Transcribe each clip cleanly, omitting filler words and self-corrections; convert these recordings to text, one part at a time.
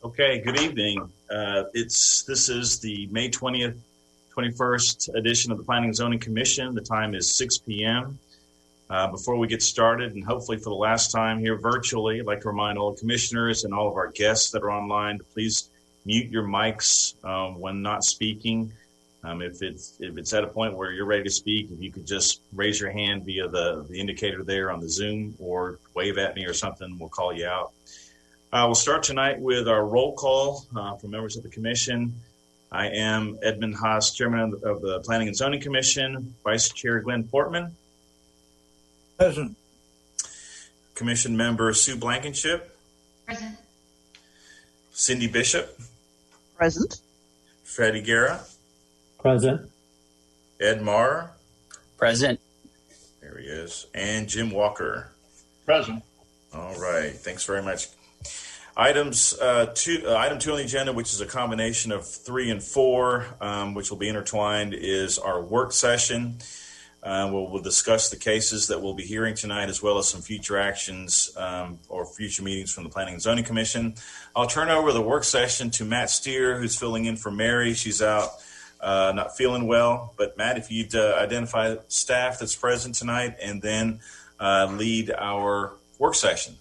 Okay, good evening. This is the May 20th, 21st edition of the Planning and Zoning Commission. The time is 6 p.m. Before we get started, and hopefully for the last time here virtually, I'd like to remind all the commissioners and all of our guests that are online to please mute your mics when not speaking. If it's at a point where you're ready to speak, if you could just raise your hand via the indicator there on the Zoom or wave at me or something, we'll call you out. We'll start tonight with our roll call from members of the commission. I am Edmund Haas, Chairman of the Planning and Zoning Commission. Vice Chair Glenn Portman. Present. Commission member Sue Blankenship. Present. Cindy Bishop. Present. Freddie Guerra. Present. Ed Marr. Present. There he is. And Jim Walker. Present. All right. Thanks very much. Item 2 on the agenda, which is a combination of 3 and 4, which will be intertwined, is our work session. We'll discuss the cases that we'll be hearing tonight, as well as some future actions or future meetings from the Planning and Zoning Commission. I'll turn over the work session to Matt Steer, who's filling in for Mary. She's out not feeling well. But Matt, if you'd identify staff that's present tonight and then lead our work session.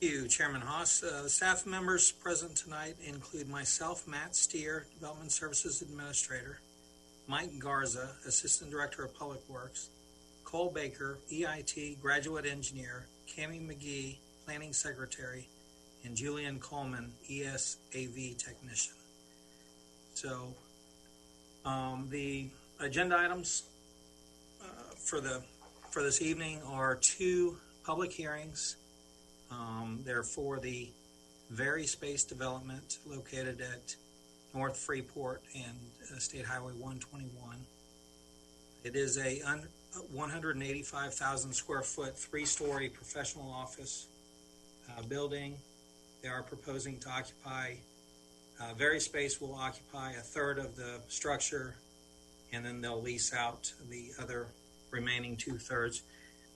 Thank you, Chairman Haas. The staff members present tonight include myself, Matt Steer, Development Services Administrator, Mike Garza, Assistant Director of Public Works, Cole Baker, EIT Graduate Engineer, Cammie McGee, Planning Secretary, and Julian Coleman, ESAV Technician. So the agenda items for this evening are 2 public hearings. They're for the Very Space development located at North Freeport and State Highway 121. It is a 185,000 square foot, 3-story professional office building. They are proposing to occupy, Very Space will occupy a third of the structure, and then they'll lease out the other remaining 2/3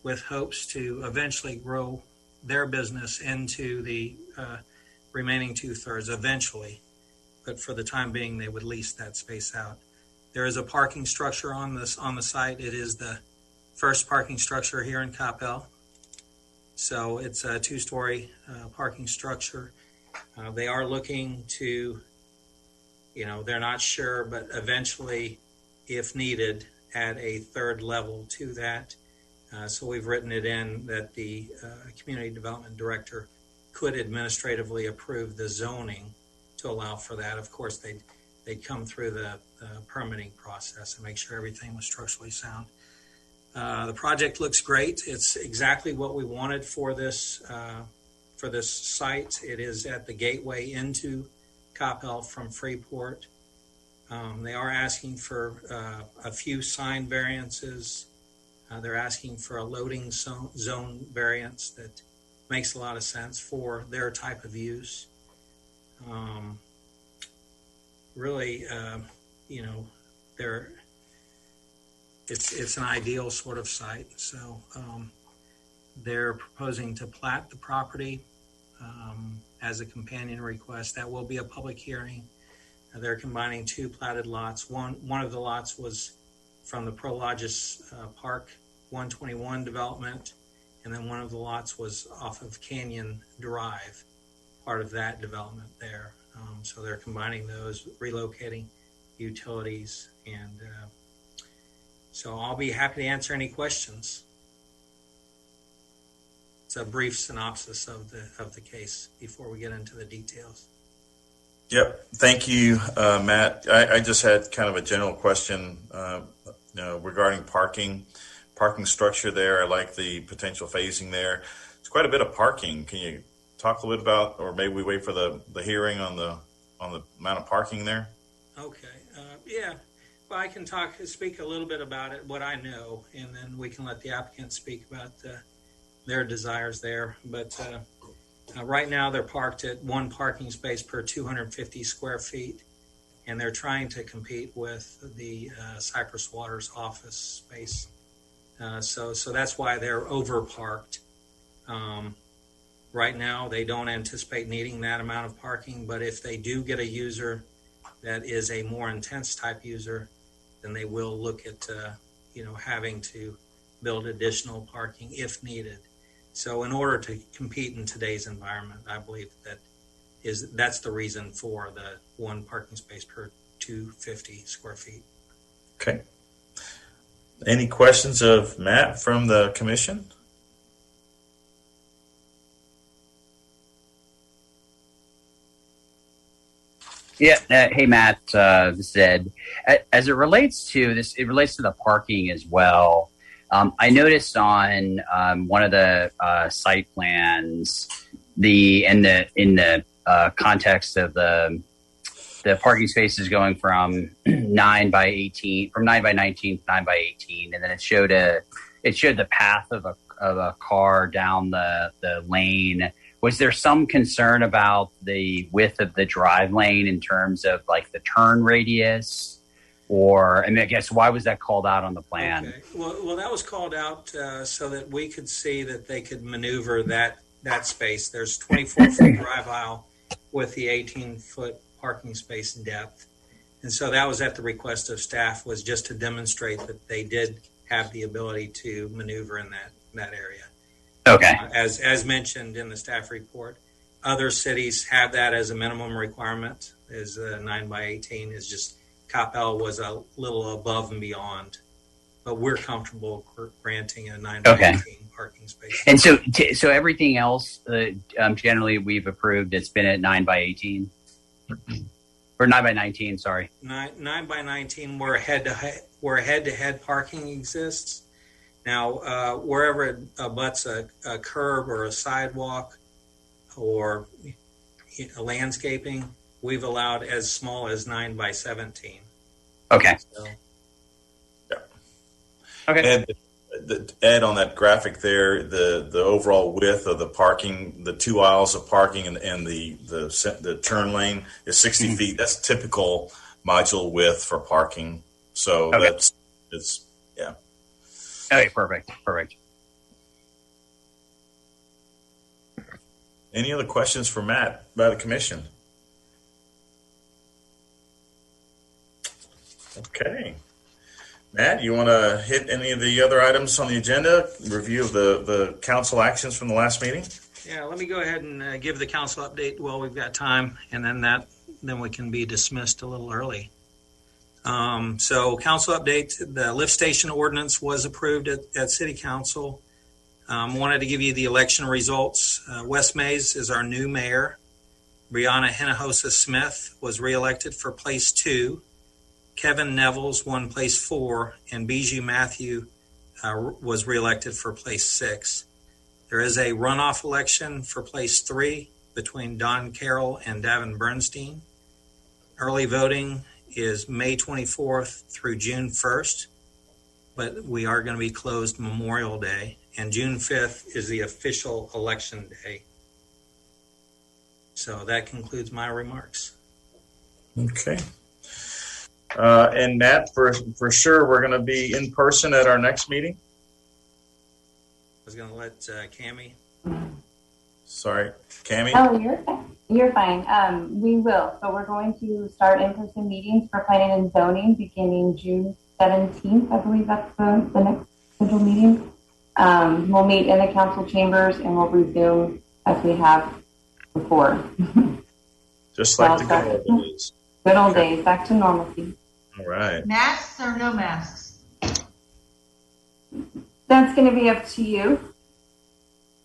with hopes to eventually grow their business into the remaining 2/3 eventually, but for the time being, they would lease that space out. There is a parking structure on the site. It is the first parking structure here in Coppell. So it's a 2-story parking structure. They are looking to, they're not sure, but eventually, if needed, add a 3rd level to that. So we've written it in that the Community Development Director could administratively approve the zoning to allow for that. Of course, they'd come through the permitting process and make sure everything was structurally sound. The project looks great. It's exactly what we wanted for this site. It is at the gateway into Coppell from Freeport. They are asking for a few sign variances. They're asking for a loading zone variance that makes a lot of sense for their type of use. It's an ideal sort of site. So they're proposing to plat the property as a companion request. That will be a public hearing. They're combining 2 platted lots. One of the lots was from the Prologis Park 121 development, and then one of the lots was off of Canyon Drive, part of that development there. So they're combining those, relocating utilities, and so I'll be happy to answer any questions. It's a brief synopsis of the case before we get into the details. Yep. Thank you, Matt. I just had kind of a general question regarding parking structure there. I like the potential phasing there. It's quite a bit of parking. Can you talk a little bit about, or maybe we wait for the hearing on the amount of parking there? Okay. Yeah. Well, I can speak a little bit about it, what I know, and then we can let the applicant speak about their desires there. But right now they're parked at 1 parking space per 250 square feet, and they're trying to compete with the Cypress Waters office space. So that's why they're over parked. Right now, they don't anticipate needing that amount of parking, but if they do get a user that is a more intense type user, then they will look at, having to build additional parking if needed. So in order to compete in today's environment, I believe that's the reason for the one parking space per 250 square feet. Okay. Any questions of Matt from the commission? Yeah. Hey, Matt. This is Ed. As it relates to this, it relates to the parking as well. I noticed on one of the site plans, in the context of the parking spaces going from 9 by 18, from 9 by 19 to 9 by 18, and then it showed the path of a car down the lane. Was there some concern about the width of the drive lane in terms of like the turn radius? Or, I mean, I guess, why was that called out on the plan? Okay. Well, that was called out so that we could see that they could maneuver that space. There's 24-foot drive aisle with the 18-foot parking space depth. And so that was at the request of staff, was just to demonstrate that they did have the ability to maneuver in that area. Okay. As mentioned in the staff report, other cities have that as a minimum requirement. Is 9 by 18 is just, Coppell was a little above and beyond, but we're comfortable granting a 9 by 18 parking space. And so everything else, generally we've approved, it's been at 9 by 18 or 9 by 19. Sorry. 9 by 19, where head-to-head parking exists. Now, wherever it abuts a curb or a sidewalk or a landscaping, we've allowed as small as 9 by 17. Okay. So, Yeah. Okay. Ed, on that graphic there, the overall width of the parking, the 2 aisles of parking and the turn lane is 60 feet. That's typical module width for parking. So it's. Okay, perfect. Any other questions for Matt by the commission? Okay. Matt, you want to hit any of the other items on the agenda? Review of the council actions from the last meeting? Yeah, let me go ahead and give the council update while we've got time, and then we can be dismissed a little early. So council update, the lift station ordinance was approved at City Council. Wanted to give you the election results. Wes Mays is our new mayor. Brianna Hinojosa Smith was reelected for place 2. Kevin Nevels won place 4, and Bijou Matthew was reelected for place 6. There is a runoff election for place 3 between Don Carroll and Davin Bernstein. Early voting is May 24th through June 1st, but we are going to be closed Memorial Day, and June 5th is the official election day. So that concludes my remarks. Okay. And Matt, for sure, we're going to be in person at our next meeting. I was going to let Cammie. Sorry, Cammie? Oh, you're fine. We will. So we're going to start in-person meetings for planning and zoning beginning June 17th. I believe that's the next scheduled meeting. We'll meet in the council chambers and we'll resume as we have before. Just like the good old days. Good old days, back to normalcy. All right. Masks or no masks? That's going to be up to you.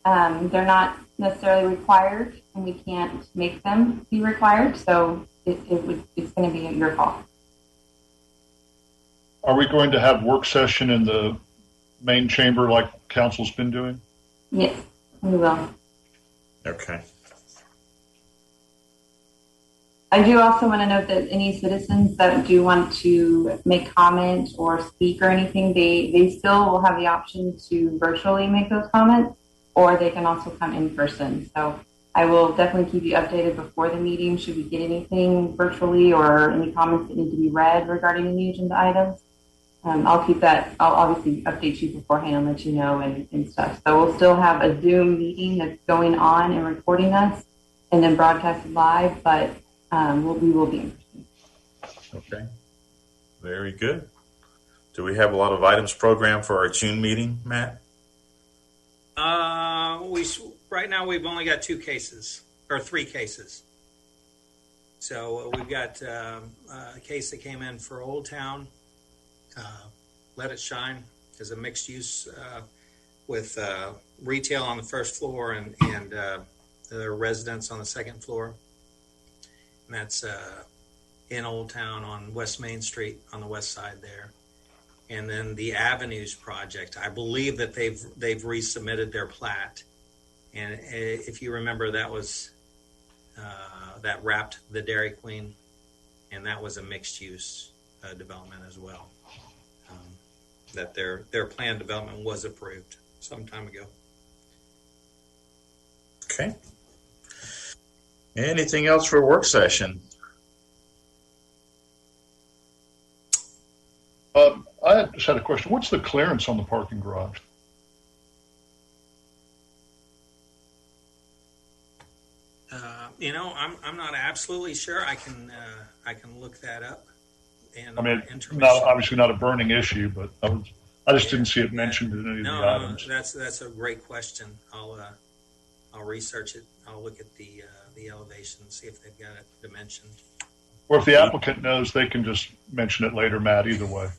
They're not necessarily required, and we can't make them be required, so it's going to be your call. Are we going to have work session in the main chamber like council's been doing? Yes, we will. Okay. I do also want to note that any citizens that do want to make comment or speak or anything, they still will have the option to virtually make those comments, or they can also come in person. So I will definitely keep you updated before the meeting should we get anything virtually or any comments that need to be read regarding any agenda items. I'll keep that. I'll obviously update you beforehand and let you know and stuff. So we'll still have a Zoom meeting that's going on and recording us and then broadcasted live, but we will be in person. Okay. Very good. Do we have a lot of items programmed for our June meeting, Matt? Right now we've only got 3 cases. So we've got a case that came in for Old Town. Let It Shine is a mixed use with retail on the first floor and the residents on the second floor. And that's in Old Town on West Main Street on the west side there. And then the Avenues project, I believe that they've resubmitted their plat. And if you remember, that was that wrapped the Dairy Queen, and that was a mixed use development as well. That their planned development was approved some time ago. Okay. Anything else for a work session? I just had a question. What's the clearance on the parking garage? I'm not absolutely sure. I can look that up. And I mean, obviously not a burning issue, but I just didn't see it mentioned in any of the items. That's a great question. I'll research it. I'll look at the elevation and see if they've got it dimensioned. Or if the applicant knows, they can just mention it later, Matt, either way.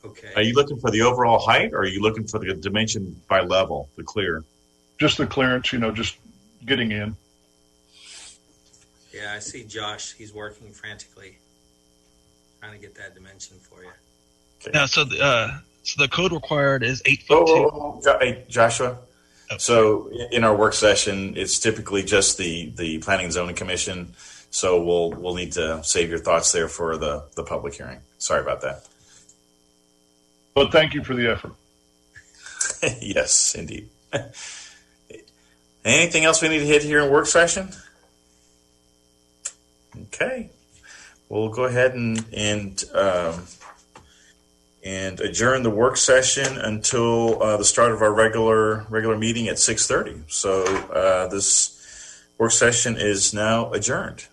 Okay. Are you looking for the overall height, or are you looking for the dimension by level, the clear? Just the clearance, just getting in. Yeah, I see Josh. He's working frantically trying to get that dimension for you. Okay. Yeah, so the code required is 8 foot 2. Hey, Joshua. Oh. So in our work session, it's typically just the Planning and Zoning Commission. So we'll need to save your thoughts there for the public hearing. Sorry about that. But thank you for the effort. Yes, indeed. Anything else we need to hit here in work session? Okay. We'll go ahead and adjourn the work session until the start of our regular meeting at 6:30. So this work session is now adjourned.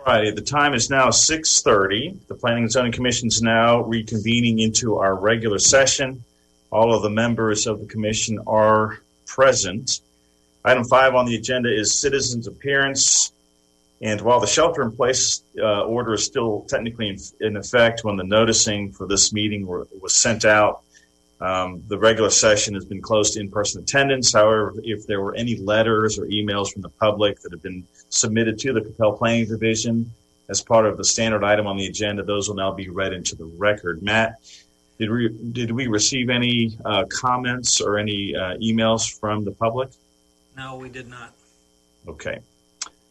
All right, the time is now 6:30. The Planning and Zoning Commission is now reconvening into our regular session. All of the members of the commission are present. Item 5 on the agenda is citizens' appearance. And while the shelter-in-place order is still technically in effect when the noticing for this meeting was sent out, the regular session has been closed to in-person attendance. However, if there were any letters or emails from the public that have been submitted to the Coppell Planning Division as part of the standard item on the agenda, those will now be read into the record. Matt, did we receive any comments or any emails from the public? No, we did not. Okay.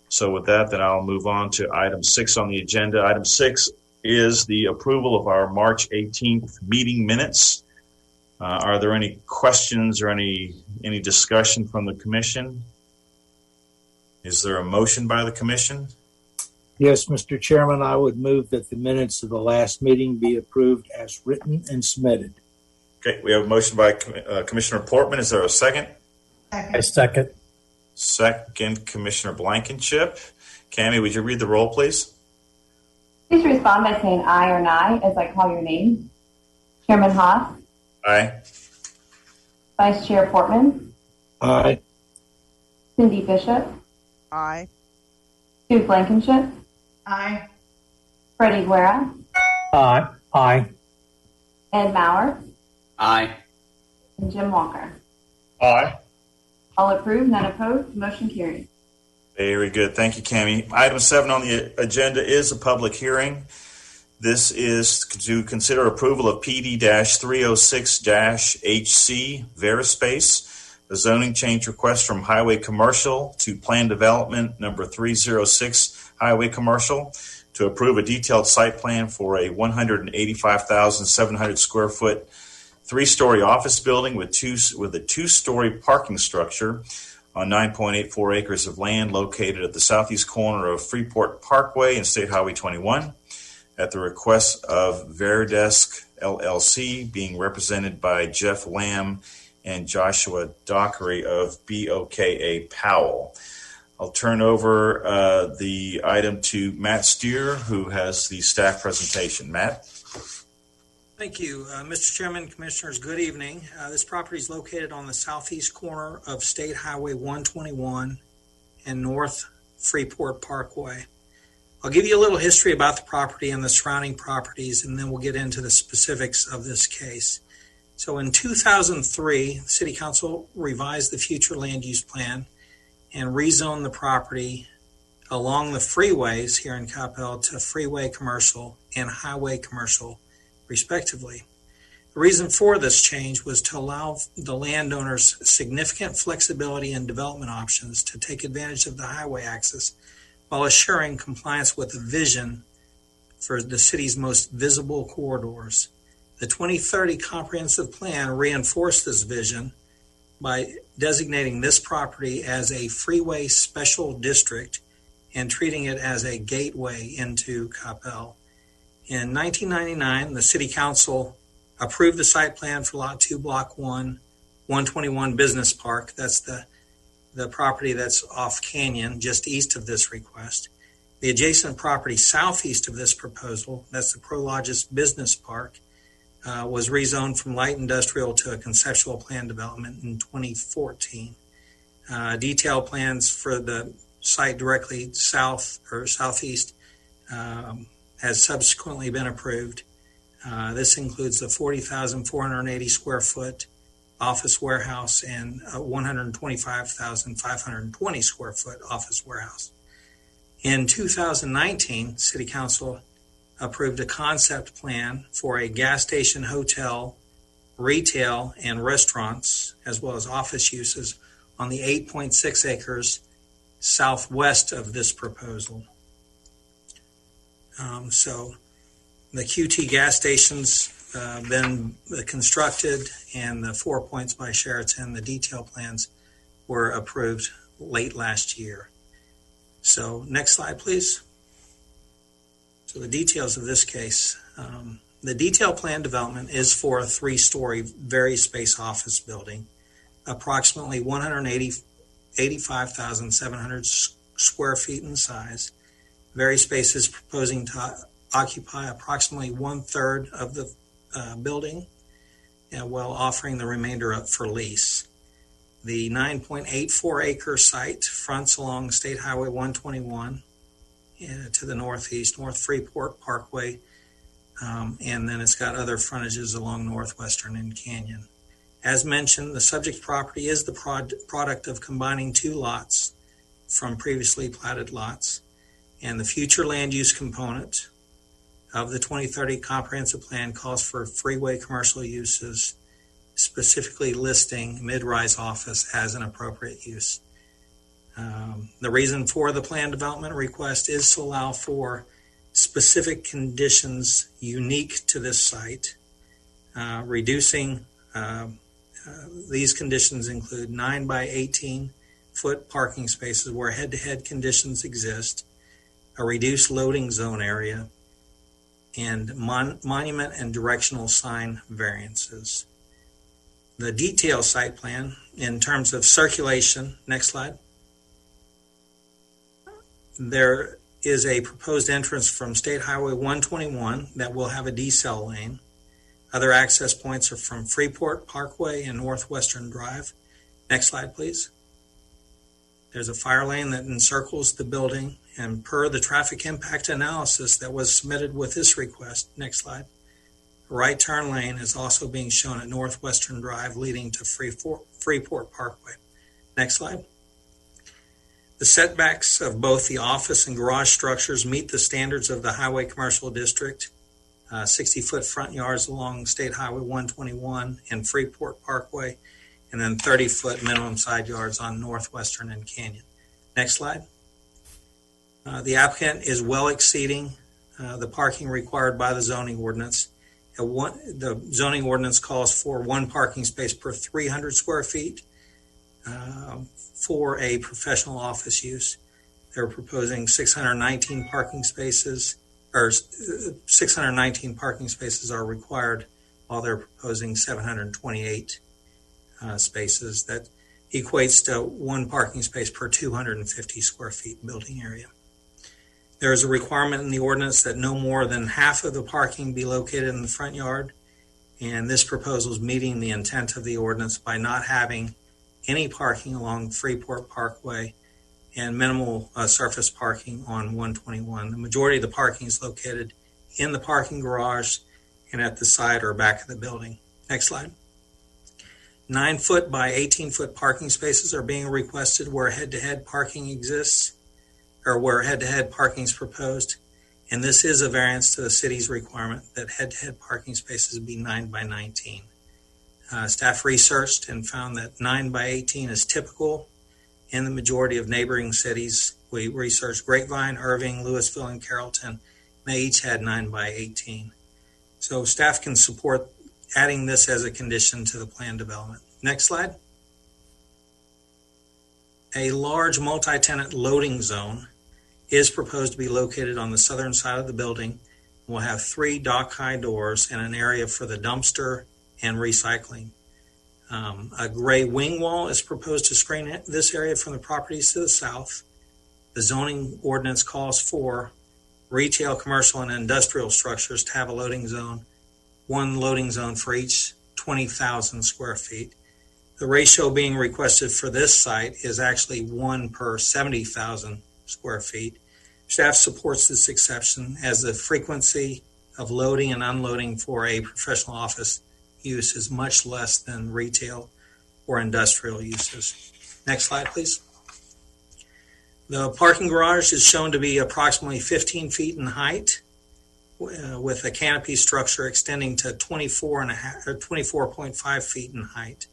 So with that, then I'll move on to item 6 on the agenda. Item 6 is the approval of our March 18th meeting minutes. Are there any questions or any discussion from the commission? Is there a motion by the commission? Yes, Mr. Chairman, I would move that the minutes of the last meeting be approved as written and submitted. Okay, we have a motion by Commissioner Portman. Is there a second? Second. second. Second, Commissioner Blankenship. Cammie, would you read the roll, please? Please respond by saying aye or nay as I call your name. Chairman Haas, Aye. Vice Chair Portman, Aye. Cindy Bishop, Aye. Sue Blankenship, Aye. Freddie Guerra, Aye. Aye. Ed Mauer, Aye. and Jim Walker. Aye. All approved, none opposed, motion carries. Very good. Thank you, Cammie. Item 7 on the agenda is a public hearing. This is to consider approval of PD-306-HC Verispace, a zoning change request from Highway Commercial to Plan Development number 306 Highway Commercial to approve a detailed site plan for a 185,700 square foot 3-story office building with a 2-story parking structure on 9.84 acres of land located at the southeast corner of Freeport Parkway and State Highway 21 at the request of Veridesk LLC, being represented by Jeff Lamb and Joshua Dockery of BOKA Powell. I'll turn over the item to Matt Steer, who has the staff presentation. Matt? Thank you. Mr. Chairman, Commissioners, good evening. This property is located on the southeast corner of State Highway 121 and North Freeport Parkway. I'll give you a little history about the property and the surrounding properties, and then we'll get into the specifics of this case. So in 2003, the City Council revised the future land use plan and rezoned the property along the freeways here in Coppell to freeway commercial and highway commercial, respectively. The reason for this change was to allow the landowners significant flexibility and development options to take advantage of the highway access while assuring compliance with the vision for the city's most visible corridors. The 2030 comprehensive plan reinforced this vision by designating this property as a freeway special district and treating it as a gateway into Coppell. In 1999, the City Council approved the site plan for Lot 2, Block 1, 121 Business Park. That's the property that's off Canyon, just east of this request. The adjacent property southeast of this proposal, that's the Prologis Business Park, was rezoned from light industrial to a conceptual plan development in 2014. Detailed plans for the site directly south or southeast has subsequently been approved. This includes the 40,480 square foot office warehouse and 125,520 square foot office warehouse. In 2019, City Council approved a concept plan for a gas station, hotel, retail, and restaurants, as well as office uses on the 8.6 acres southwest of this proposal. So the QT gas stations been constructed, and the 4 Points by Sheraton, the detail plans were approved late last year. So next slide, please. So the details of this case. The detail plan development is for a 3-story Verispace office building, approximately 185,700 square feet in size. Verispace is proposing to occupy approximately 1/3 of the building, while offering the remainder up for lease. The 9.84 acre site fronts along State Highway 121 to the northeast, North Freeport Parkway, and then it's got other frontages along Northwestern and Canyon. As mentioned, the subject property is the product of combining two lots from previously platted lots, and the future land use component of the 2030 comprehensive plan calls for freeway commercial uses, specifically listing mid-rise office as an appropriate use. The reason for the plan development request is to allow for specific conditions unique to this site. Reducing these conditions include 9 by 18 foot parking spaces where head-to-head conditions exist, a reduced loading zone area, and monument and directional sign variances. The detailed site plan in terms of circulation, next slide. There is a proposed entrance from State Highway 121 that will have a decel lane. Other access points are from Freeport Parkway and Northwestern Drive. Next slide, please. There's a fire lane that encircles the building, and per the traffic impact analysis that was submitted with this request, next slide, a right turn lane is also being shown at Northwestern Drive leading to Freeport Parkway. Next slide. The setbacks of both the office and garage structures meet the standards of the Highway Commercial District. 60-foot front yards along State Highway 121 and Freeport Parkway, and then 30-foot minimum side yards on Northwestern and Canyon. Next slide. The applicant is well exceeding the parking required by the zoning ordinance. The zoning ordinance calls for 1 parking space per 300 square feet for a professional office use. They're proposing 619 parking spaces, or 619 parking spaces are required, while they're proposing 728 spaces. That equates to 1 parking space per 250 square feet building area. There is a requirement in the ordinance that no more than half of the parking be located in the front yard, and this proposal is meeting the intent of the ordinance by not having any parking along Freeport Parkway and minimal surface parking on 121. The majority of the parking is located in the parking garage and at the side or back of the building. Next slide. 9-foot by 18-foot parking spaces are being requested where head-to-head parking exists, or where head-to-head parking is proposed. And this is a variance to the city's requirement that head-to-head parking spaces be 9 by 19. Staff researched and found that 9 by 18 is typical in the majority of neighboring cities. We researched Grapevine, Irving, Louisville, and Carrollton. They each had 9 by 18. So staff can support adding this as a condition to the plan development. Next slide. A large multi-tenant loading zone is proposed to be located on the southern side of the building. We'll have 3 dock-high doors and an area for the dumpster and recycling. A gray wing wall is proposed to screen this area from the properties to the south. The zoning ordinance calls for retail, commercial, and industrial structures to have a loading zone, 1 loading zone for each 20,000 square feet. The ratio being requested for this site is actually 1 per 70,000 square feet. Staff supports this exception as the frequency of loading and unloading for a professional office use is much less than retail or industrial uses. Next slide, please. The parking garage is shown to be approximately 15 feet in height, with a canopy structure extending to 24.5 feet in height.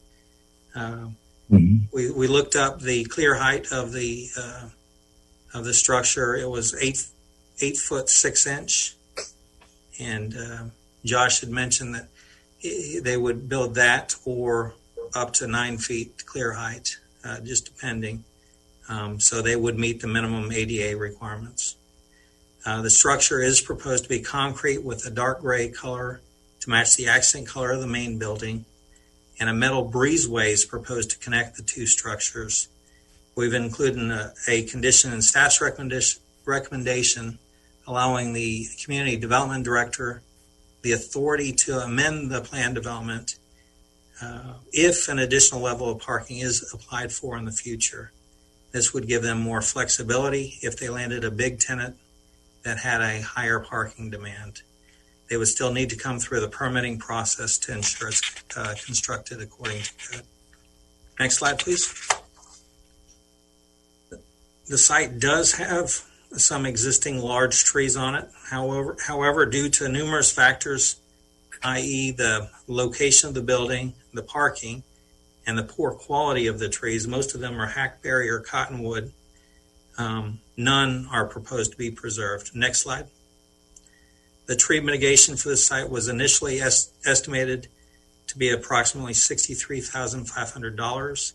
We looked up the clear height of the structure. It was 8 foot 6 inch, and Josh had mentioned that they would build that or up to 9 feet clear height, just depending. So they would meet the minimum ADA requirements. The structure is proposed to be concrete with a dark gray color to match the accent color of the main building, and a metal breezeway is proposed to connect the 2 structures. We've included a condition in staff's recommendation allowing the community development director the authority to amend the plan development if an additional level of parking is applied for in the future. This would give them more flexibility if they landed a big tenant that had a higher parking demand. They would still need to come through the permitting process to ensure it's constructed according to code. Next slide, please. The site does have some existing large trees on it. However, due to numerous factors, i.e. the location of the building, the parking, and the poor quality of the trees, most of them are hackberry or cottonwood. None are proposed to be preserved. Next slide. The tree mitigation for this site was initially estimated to be approximately $63,500.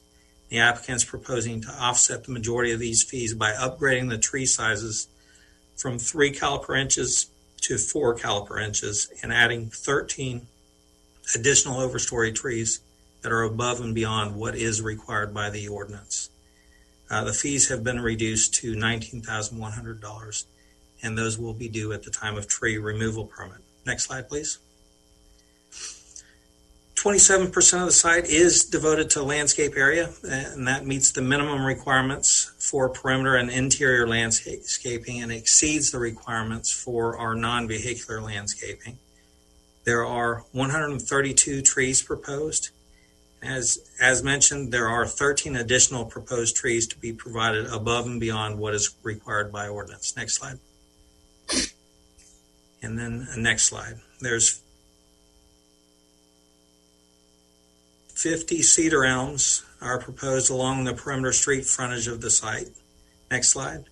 The applicant's proposing to offset the majority of these fees by upgrading the tree sizes from 3 caliper inches to 4 caliper inches and adding 13 additional overstory trees that are above and beyond what is required by the ordinance. The fees have been reduced to $19,100, and those will be due at the time of tree removal permit. Next slide, please. 27% of the site is devoted to landscape area, and that meets the minimum requirements for perimeter and interior landscaping and exceeds the requirements for our non-vehicular landscaping. There are 132 trees proposed. As mentioned, there are 13 additional proposed trees to be provided above and beyond what is required by ordinance. Next slide. And then next slide. There's 50 cedar elms are proposed along the perimeter street frontage of the site. Next slide.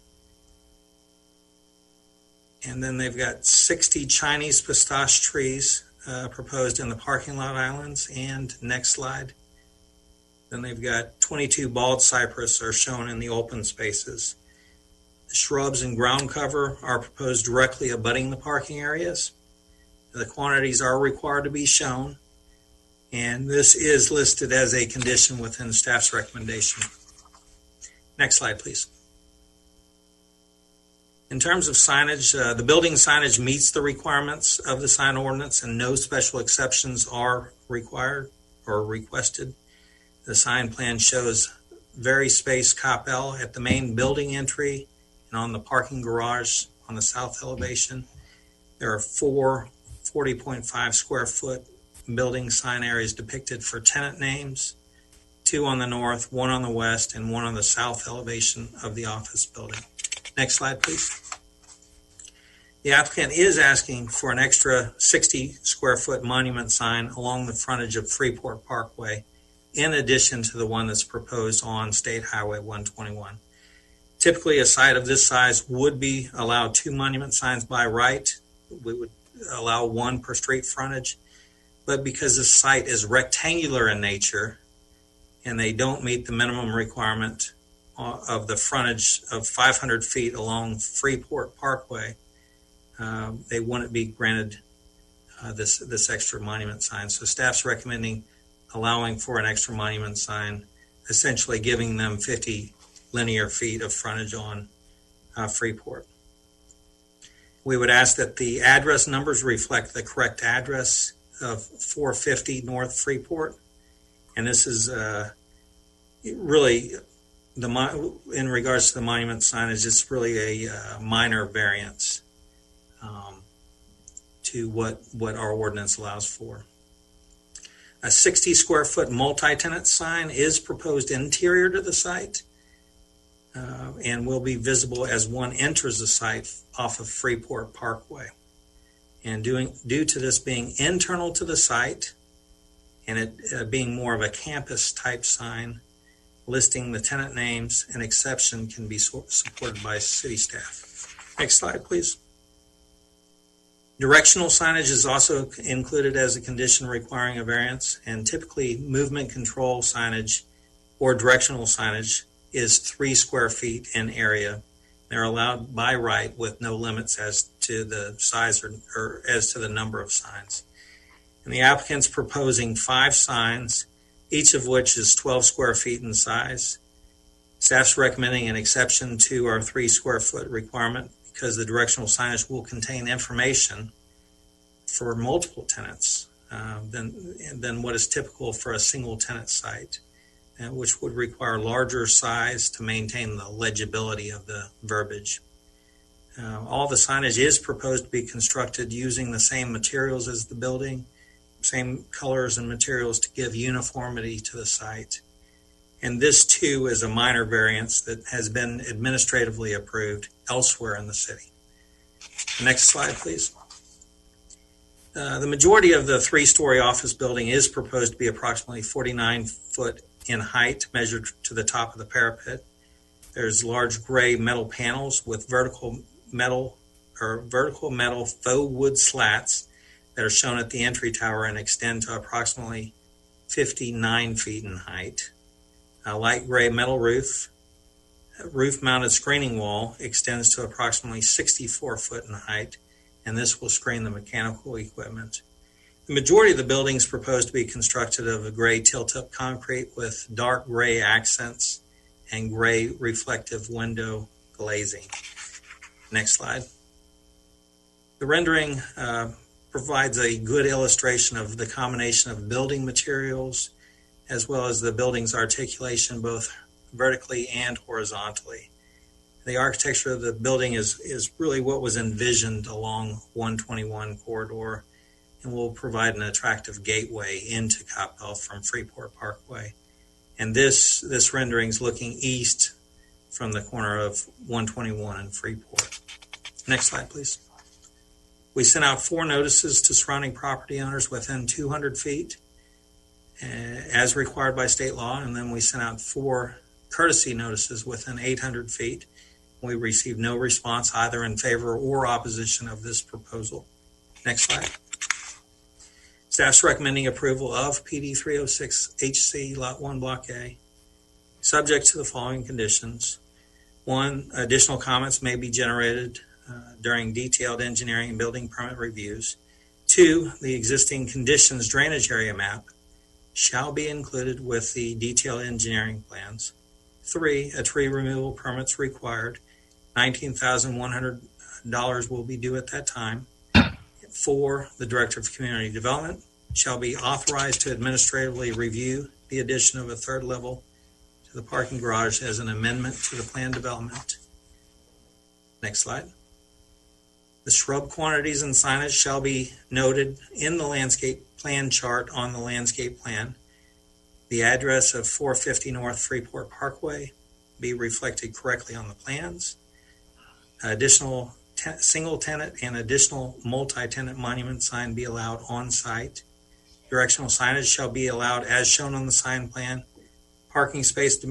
And then they've got 60 Chinese pistache trees proposed in the parking lot islands. And next slide. Then they've got 22 bald cypress are shown in the open spaces. The shrubs and ground cover are proposed directly abutting the parking areas. The quantities are required to be shown, and this is listed as a condition within staff's recommendation. Next slide, please. In terms of signage, the building signage meets the requirements of the sign ordinance and no special exceptions are required or requested. The sign plan shows very spaced Coppell at the main building entry and on the parking garage on the south elevation. There are 4 40.5 square foot building sign areas depicted for tenant names, 2 on the north, 1 on the west, and 1 on the south elevation of the office building. Next slide, please. The applicant is asking for an extra 60 square foot monument sign along the frontage of Freeport Parkway, in addition to the one that's proposed on State Highway 121. Typically, a site of this size would be allowed 2 monument signs by right. We would allow 1 per street frontage. But because this site is rectangular in nature and they don't meet the minimum requirement of the frontage of 500 feet along Freeport Parkway, they wouldn't be granted this extra monument sign. So staff's recommending allowing for an extra monument sign, essentially giving them 50 linear feet of frontage on Freeport. We would ask that the address numbers reflect the correct address of 450 North Freeport. And this is really, in regards to the monument signage, it's really a minor variance to what our ordinance allows for. A 60 square foot multi-tenant sign is proposed interior to the site and will be visible as one enters the site off of Freeport Parkway. And due to this being internal to the site and it being more of a campus type sign, listing the tenant names and exception can be supported by city staff. Next slide, please. Directional signage is also included as a condition requiring a variance, and typically movement control signage or directional signage is 3 square feet in area. They're allowed by right with no limits as to the size or as to the number of signs. And the applicant's proposing 5 signs, each of which is 12 square feet in size. Staff's recommending an exception to our 3 square foot requirement because the directional signage will contain information for multiple tenants than what is typical for a single tenant site, which would require larger size to maintain the legibility of the verbiage. All the signage is proposed to be constructed using the same materials as the building, same colors and materials to give uniformity to the site. And this too is a minor variance that has been administratively approved elsewhere in the city. Next slide, please. The majority of the three-story office building is proposed to be approximately 49 foot in height, measured to the top of the parapet. There's large gray metal panels with vertical metal faux wood slats that are shown at the entry tower and extend to approximately 59 feet in height. A light gray metal roof-mounted screening wall extends to approximately 64 foot in height, and this will screen the mechanical equipment. The majority of the building is proposed to be constructed of a gray tilt-up concrete with dark gray accents and gray reflective window glazing. Next slide. The rendering provides a good illustration of the combination of building materials as well as the building's articulation both vertically and horizontally. The architecture of the building is really what was envisioned along 121 corridor and will provide an attractive gateway into Coppell from Freeport Parkway. And this rendering is looking east from the corner of 121 and Freeport. Next slide, please. We sent out 4 notices to surrounding property owners within 200 feet as required by state law, and then we sent out 4 courtesy notices within 800 feet. We received no response either in favor or opposition of this proposal. Next slide. Staff's recommending approval of PD 306 HC Lot 1 Block A, subject to the following conditions. 1, additional comments may be generated during detailed engineering and building permit reviews. 2, the existing conditions drainage area map shall be included with the detailed engineering plans. 3, a tree removal permit's required. $19,100 will be due at that time. 4, the Director of Community Development shall be authorized to administratively review the addition of a 3rd level to the parking garage as an amendment to the plan development. Next slide. The shrub quantities and signage shall be noted in the landscape plan chart on the landscape plan. The address of 450 North Freeport Parkway be reflected correctly on the plans. Additional single tenant and additional multi-tenant monument sign be allowed on site. Directional signage shall be allowed as shown on the sign plan. Parking space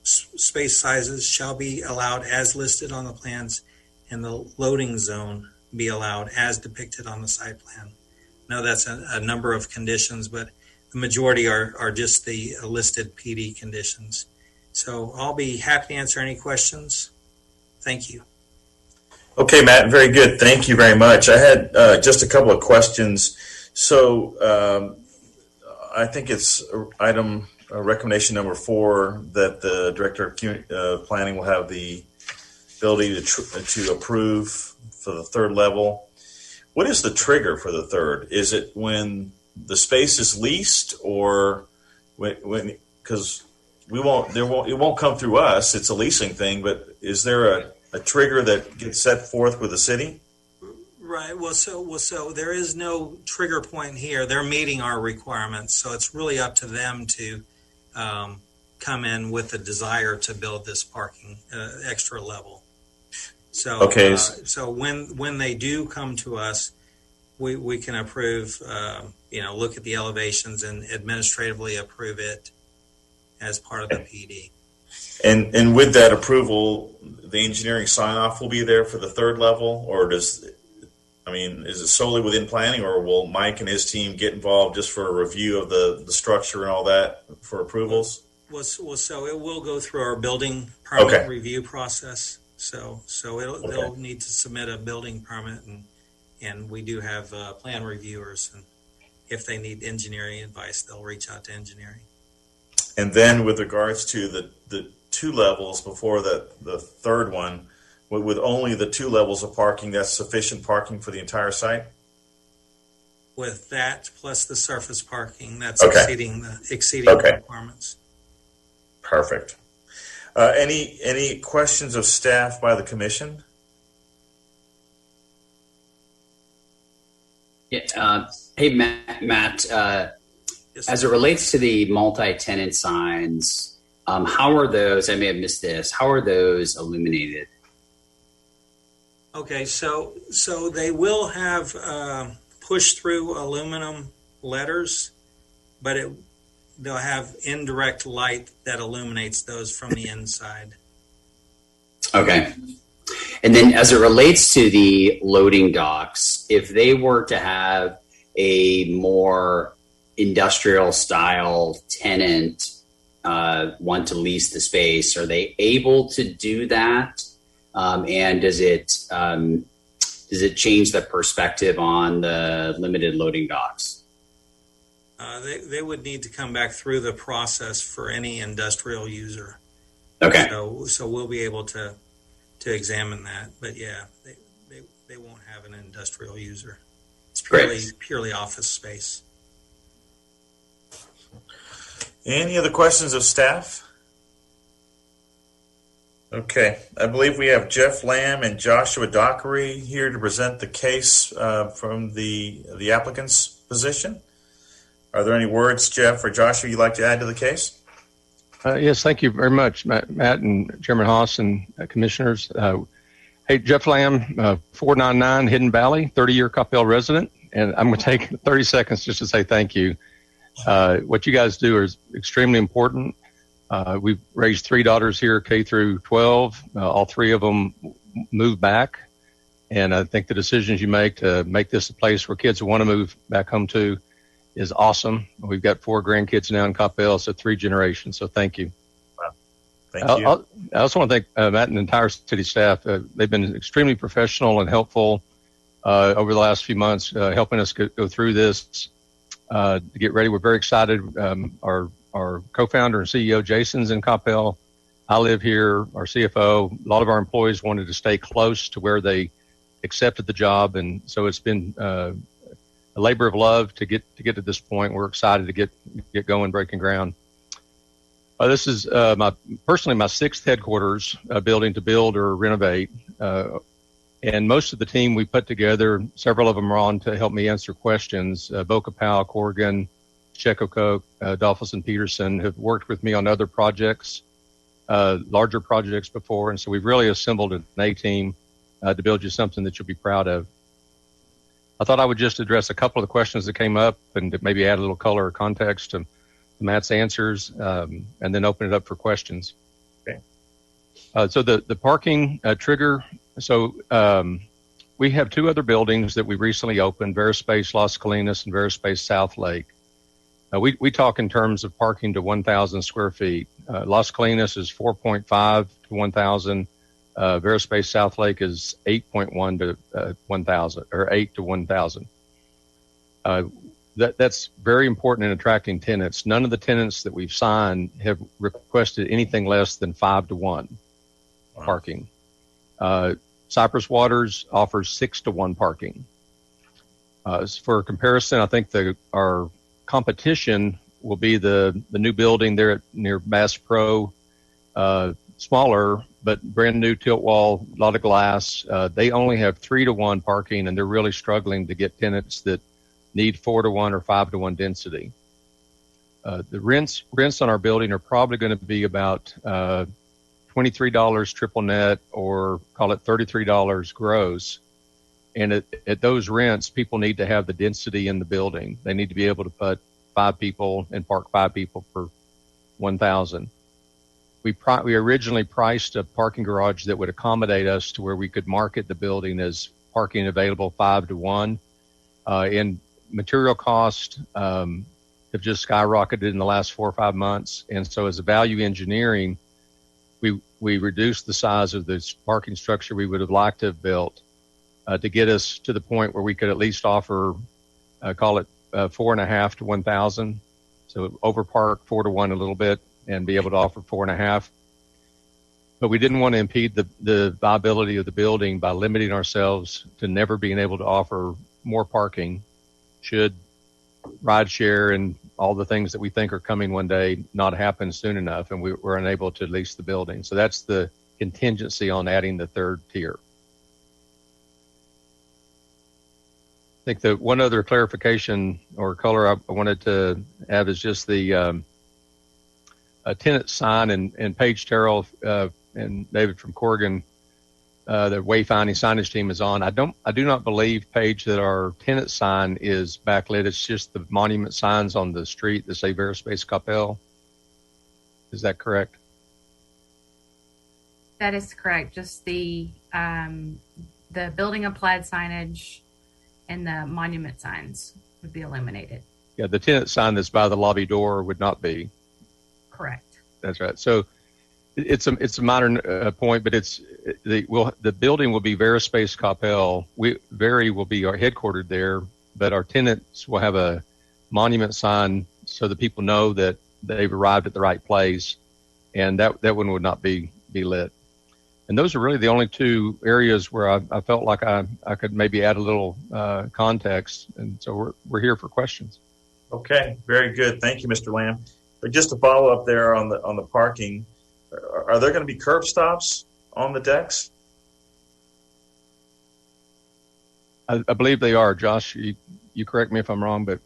sizes shall be allowed as listed on the plans, and the loading zone be allowed as depicted on the site plan. I know that's a number of conditions, but the majority are just the listed PD conditions. So I'll be happy to answer any questions. Thank you. Okay, Matt, very good. Thank you very much. I had just a couple of questions. So I think it's item recommendation number 4 that the Director of Planning will have the ability to approve for the 3rd level. What is the trigger for the 3rd? Is it when the space is leased, or when because it won't come through us? It's a leasing thing, but is there a trigger that gets set forth with the city? Right. Well, so there is no trigger point here. They're meeting our requirements, so it's really up to them to come in with a desire to build this parking extra level. So okay. So when they do come to us, we can approve. Look at the elevations and administratively approve it as part of the PD. And with that approval, the engineering sign-off will be there for the 3rd level, or is it solely within planning, or will Mike and his team get involved just for a review of the structure and all that for approvals? So it will go through our building permit review process. So they'll need to submit a building permit, and we do have plan reviewers, and if they need engineering advice, they'll reach out to engineering. And then with regards to the 2 levels before the 3rd one, with only the 2 levels of parking, that's sufficient parking for the entire site? With that plus the surface parking, that's exceeding the requirements. Perfect. Any questions of staff by the commission? Yeah. Hey, Matt, Yes, as sir. it relates to the multi-tenant signs, how are those, I may have missed this, how are those illuminated? Okay, so they will have push-through aluminum letters, but they'll have indirect light that illuminates those from the inside. Okay. And then as it relates to the loading docks, if they were to have a more industrial style tenant want to lease the space, are they able to do that? And does it change the perspective on the limited loading docks? They would need to come back through the process for any industrial user. Okay. So we'll be able to examine that, but yeah, they won't have an industrial user. It's purely office space. Any other questions of staff? Okay, I believe we have Jeff Lamb and Joshua Dockery here to present the case from the applicant's position. Are there any words, Jeff or Joshua, you'd like to add to the case? Yes, thank you very much, Matt and Chairman Haas and commissioners. Hey, Jeff Lamb, 499 Hidden Valley, 30-year Coppell resident, and I'm going to take 30 seconds just to say thank you. What you guys do is extremely important. We've raised 3 daughters here, K through 12. All 3 of them moved back, and I think the decisions you make to make this a place where kids want to move back home to is awesome. We've got 4 grandkids now in Coppell, so 3 generations. So thank you. Wow. Thank you. I also want to thank Matt and the entire city staff. They've been extremely professional and helpful over the last few months, helping us go through this to get ready. We're very excited. Our co-founder and CEO, Jason's in Coppell. I live here. Our CFO. A lot of our employees wanted to stay close to where they accepted the job, and so it's been a labor of love to get to this point. We're excited to get going, breaking ground. This is my 6th headquarters building to build or renovate, and most of the team we put together, several of them are on to help me answer questions. Boca Powell, Corrigan, Checo, Dolphus, and Peterson have worked with me on other projects, larger projects before, and so we've really assembled an A team to build you something that you'll be proud of. I thought I would just address a couple of the questions that came up and maybe add a little color or context to Matt's answers, and then open it up for questions. Okay. So the parking trigger. So we have 2 other buildings that we recently opened: Verispace Las Colinas and Verispace South Lake. We talk in terms of parking to 1,000 square feet. Las Colinas is 4.5 to 1,000. Verispace South Lake is 8.1 to 1,000, or 8 to 1,000. That's very important in attracting tenants. None of the tenants that we've signed have requested anything less than 5 to 1 parking. Cypress Waters offers 6 to 1 parking. For comparison, I think our competition will be the new building there near Bass Pro, smaller, but brand new tilt wall, a lot of glass. They only have 3 to 1 parking, and they're really struggling to get tenants that need 4 to 1 or 5 to 1 density. The rents on our building are probably going to be about $23 triple net, or call it $33 gross. And at those rents, people need to have the density in the building. They need to be able to put 5 people and park 5 people per 1,000. We originally priced a parking garage that would accommodate us to where we could market the building as parking available 5 to 1. And material costs have just skyrocketed in the last 4 or 5 months. And so as a value engineering, we reduced the size of this parking structure we would have liked to have built to get us to the point where we could at least offer, call it 4.5 to 1,000. So over park 4 to 1 a little bit and be able to offer 4.5. But we didn't want to impede the viability of the building by limiting ourselves to never being able to offer more parking should rideshare and all the things that we think are coming one day not happen soon enough, and we're unable to lease the building. So that's the contingency on adding the 3rd tier. think that one other clarification or color I wanted to have is just the tenant sign, and Paige Terrell and David from Corrigan, the wayfinding signage team is on. I do not believe, Paige, that our tenant sign is backlit. It's just the monument signs on the street that say Veraspace Coppell. Is that correct? That is correct. Just the building applied signage and the monument signs would be eliminated. Yeah, the tenant sign that's by the lobby door would not be. Correct. That's right. So it's a minor point, but the building will be Veraspace Coppell. Very will be our headquartered there, but our tenants will have a monument sign so that people know that they've arrived at the right place, and that one would not be lit. And those are really the only two areas where I felt like I could maybe add a little context. And so we're here for questions. Okay, very good. Thank you, Mr. Lamb. But just to follow up there on the parking, are there going to be curb stops on the decks? I believe they are. Josh, you correct me if I'm wrong, but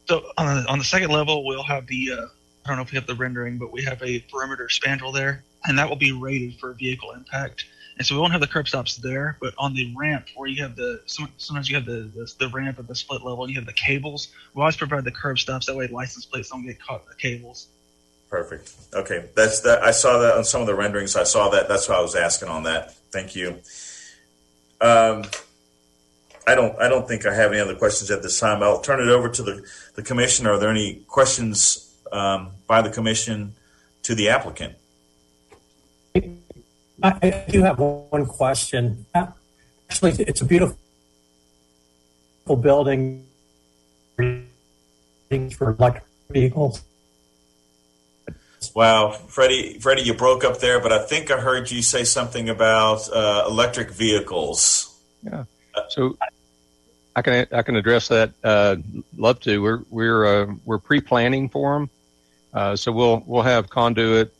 So on the second level, we'll have the I don't know if we have the rendering, but we have a perimeter spandrel there, and that will be rated for vehicle impact. And so we won't have the curb stops there, but on the ramp where you have sometimes you have the ramp at the split level and you have the cables, we'll always provide the curb stops. That way license plates don't get caught in the cables. Perfect. Okay, that's that. I saw that on some of the renderings. I saw that. That's why I was asking on that. Thank you. I don't think I have any other questions at this time. I'll turn it over to the commission. Are there any questions by the commission to the applicant? I do have one question. Actually, it's a beautiful building for electric vehicles. Wow, Freddie, you broke up there, but I think I heard you say something about electric vehicles. Yeah. So I can address that. Love to. We're pre-planning for them. So we'll have conduit.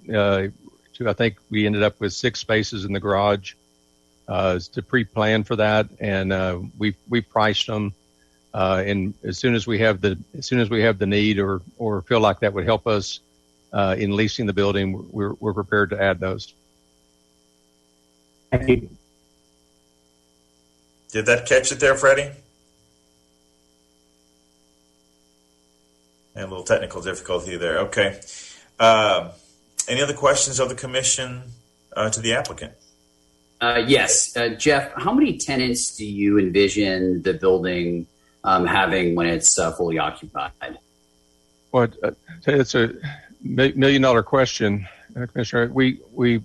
I think we ended up with 6 spaces in the garage to pre-plan for that, and we priced them. And as soon as we have the need or feel like that would help us in leasing the building, we're prepared to add those. Thank you. Did that catch it there, Freddie? And a little technical difficulty there. Okay. Any other questions of the commission to the applicant? Yes. Jeff, how many tenants do you envision the building having when it's fully occupied? Well, it's a $1 million question, Commissioner. We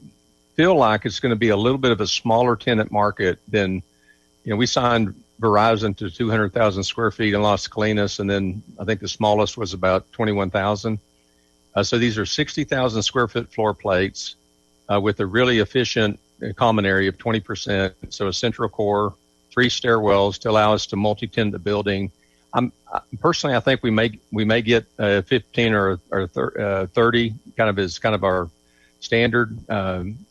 feel like it's going to be a little bit of a smaller tenant market than, we signed Verizon to 200,000 square feet in Las Colinas, and then I think the smallest was about 21,000. So these are 60,000 square foot floor plates with a really efficient common area of 20%. So a central core, 3 stairwells to allow us to multi-tenant the building. Personally, I think we may get 15 or 30 kind of our standard.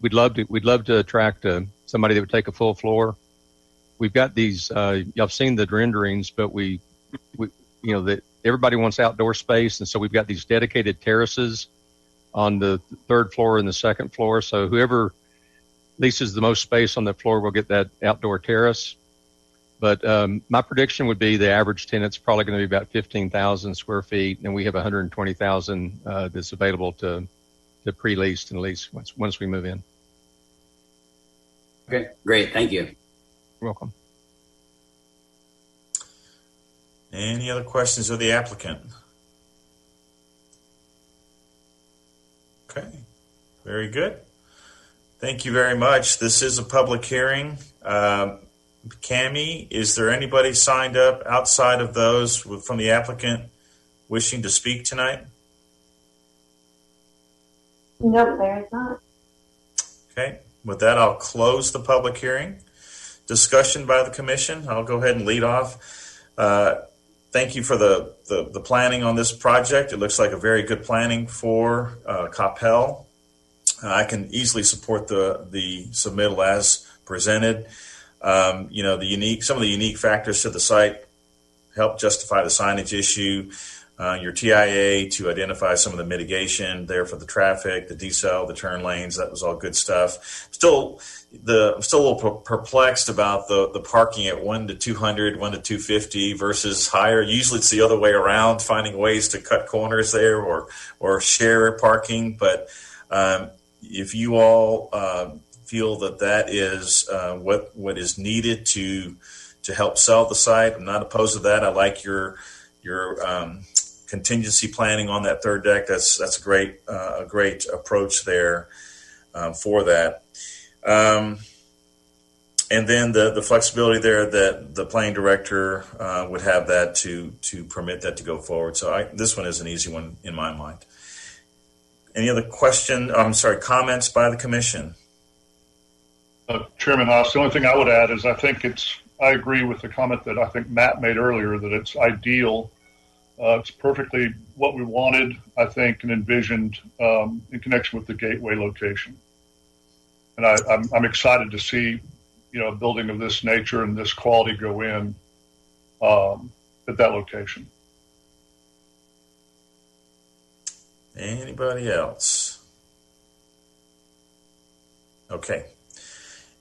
We'd love to attract somebody that would take a full floor. We've got these. Y'all seen the renderings, but that everybody wants outdoor space, and so we've got these dedicated terraces on the 3rd floor and the 2nd floor. So whoever leases the most space on that floor will get that outdoor terrace. But my prediction would be the average tenant's probably going to be about 15,000 square feet, and we have 120,000 that's available to pre-lease and lease once we move in. Okay, great. Thank you. You're welcome. Any other questions of the applicant? Okay, very good. Thank you very much. This is a public hearing. Cammie, is there anybody signed up outside of those from the applicant wishing to speak tonight? Nope, there is not. Okay, with that, I'll close the public hearing. Discussion by the commission. I'll go ahead and lead off. Thank you for the planning on this project. It looks like a very good planning for Coppell. I can easily support the submittal as presented. Some of the unique factors to the site help justify the signage issue. Your TIA to identify some of the mitigation there for the traffic, the decel, the turn lanes. That was all good stuff. I'm still a little perplexed about the parking at 1 to 200, 1 to 250 versus higher. Usually it's the other way around, finding ways to cut corners there or share parking. But if you all feel that is what is needed to help sell the site, I'm not opposed to that. I like your contingency planning on that third deck. That's a great approach there for that. And then the flexibility there that the planning director would have that to permit that to go forward. So this one is an easy one in my mind. Any other comments by the commission? Chairman Haas, the only thing I would add is I agree with the comment that I think Matt made earlier, that it's ideal. It's perfectly what we wanted, I think, and envisioned in connection with the gateway location. And I'm excited to see, a building of this nature and this quality go in at that location. Anybody else? Okay.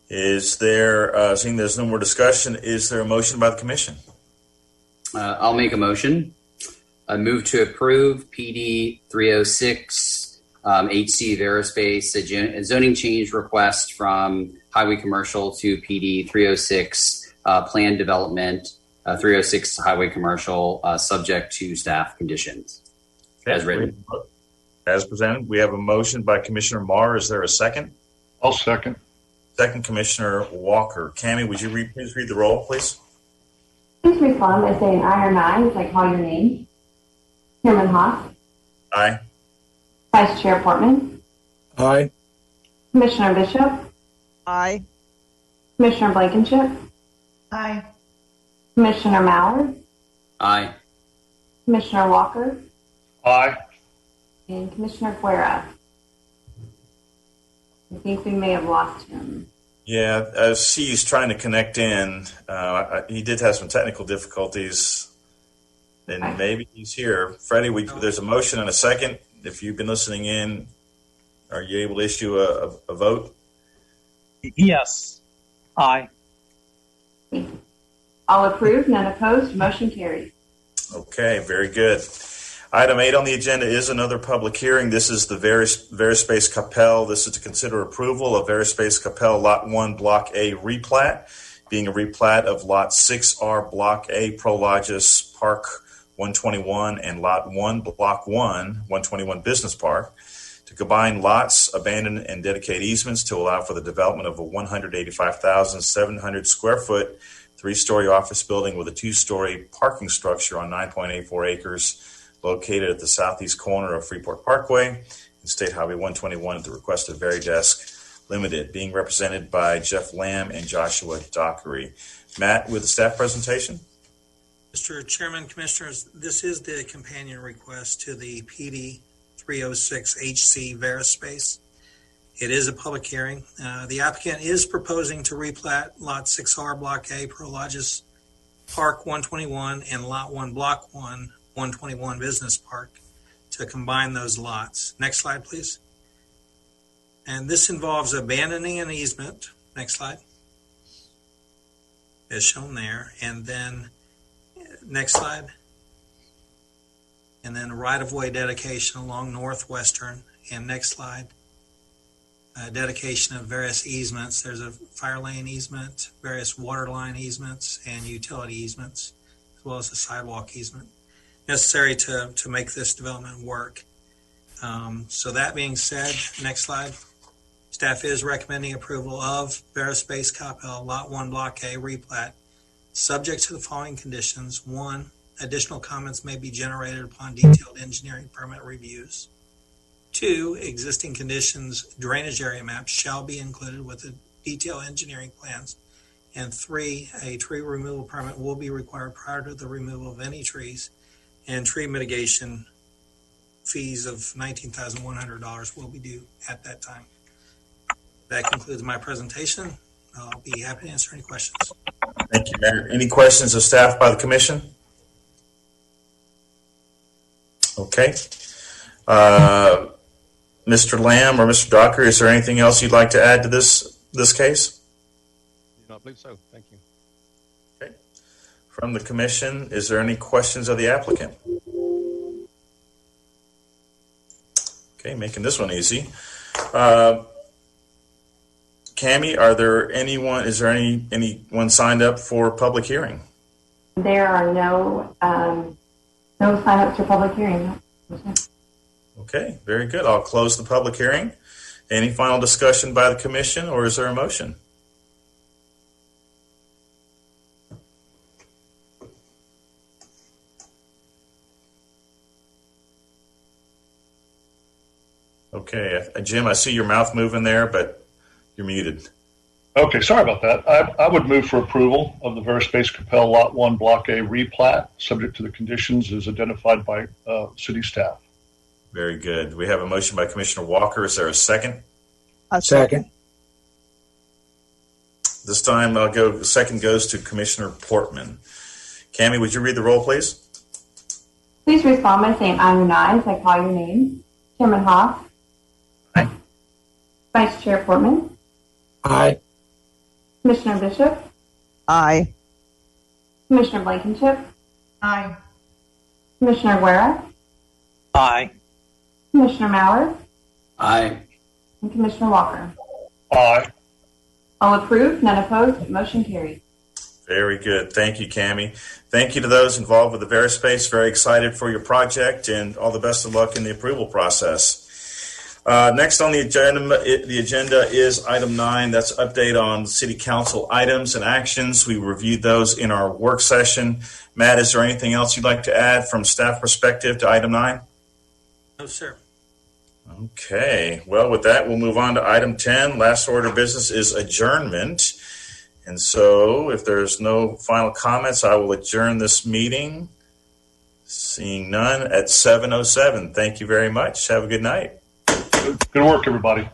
Is there, seeing there's no more discussion, is there a motion by the commission? I'll make a motion. I move to approve PD 306 HC Veraspace, a zoning change request from Highway Commercial to PD 306 Planned Development 306 Highway Commercial, subject to staff conditions. Okay. As written. As presented, we have a motion by Commissioner Marr. Is there a second? I'll second. Second, Commissioner Walker. Cammie, would you please read the roll, please? Please respond by saying aye or nay as I call your name. Chairman Haas. Aye. Vice Chair Portman. Aye. Commissioner Bishop. Aye. Commissioner Blankenship. Aye. Commissioner Mallard. Aye. Commissioner Walker. Aye. And Commissioner Guerra. I think we may have lost him. Yeah, as he's trying to connect in, he did have some technical difficulties, and maybe he's here. Freddie, there's a motion and a second. If you've been listening in, are you able to issue a vote? Yes. Aye. All approved, none opposed, motion carries. Okay, very good. Item 8 on the agenda is another public hearing. This is the Veraspace Coppell. This is to consider approval of Veraspace Coppell Lot 1 Block A replat, being a replat of Lot 6R Block A Prologis Park 121 and Lot 1 Block 1 121 Business Park, to combine lots, abandon and dedicate easements to allow for the development of a 185,700 square foot 3-story office building with a 2-story parking structure on 9.84 acres located at the southeast corner of Freeport Parkway and State Highway 121 at the request of Veridesk Limited, being represented by Jeff Lamb and Joshua Dockery. Matt, with the staff presentation. Mr. Chairman, Commissioners, this is the companion request to the PD 306 HC Veraspace. It is a public hearing. The applicant is proposing to replat Lot 6R Block A Prologis Park 121 and Lot 1 Block 1 121 Business Park to combine those lots. Next slide, please. And this involves abandoning an easement. Next slide. As shown there. And then next slide. And then right-of-way dedication along Northwestern. And next slide. Dedication of various easements. There's a fire lane easement, various water line easements, and utility easements, as well as a sidewalk easement necessary to make this development work. So that being said, next slide. Staff is recommending approval of Veraspace Coppell Lot 1 Block A replat, subject to the following conditions. 1, additional comments may be generated upon detailed engineering permit reviews. 2, existing conditions drainage area maps shall be included with the detailed engineering plans. And 3, a tree removal permit will be required prior to the removal of any trees, and tree mitigation fees of $19,100 will be due at that time. That concludes my presentation. I'll be happy to answer any questions. Thank you, Mayor. Any questions of staff by the commission? Okay. Mr. Lamb or Mr. Docker, is there anything else you'd like to add to this case? I believe so. Thank you. Okay. From the commission, is there any questions of the applicant? Okay, making this one easy. Cammie, is there anyone signed up for public hearing? There are no sign-ups for public hearing. Okay, very good. I'll close the public hearing. Any final discussion by the commission, or is there a motion? Okay, Jim, I see your mouth moving there, but you're muted. Okay, sorry about that. I would move for approval of the Verispace Coppell Lot 1 Block A replat, subject to the conditions as identified by city staff. Very good. We have a motion by Commissioner Walker. Is there a second? A Second. This time second goes to Commissioner Portman. Cammie, would you read the roll, please? Please respond by saying aye or nay as I call your name. Chairman Hoff. Aye. Vice Chair Portman. Aye. Commissioner Bishop. Aye. Commissioner Blankenship. Aye. Commissioner Guerra. Aye. Commissioner Mallard. Aye. And Commissioner Walker. Aye. All approved, none opposed, motion carried. Very good. Thank you, Cammie. Thank you to those involved with the Verispace. Very excited for your project, and all the best of luck in the approval process. Next on the agenda is item 9. That's update on city council items and actions. We reviewed those in our work session. Matt, is there anything else you'd like to add from staff perspective to item 9? No, sir. Okay. Well, with that, we'll move on to item 10. Last order of business is adjournment. And so if there's no final comments, I will adjourn this meeting. Seeing none at 7:07. Thank you very much. Have a good night. Good work, everybody.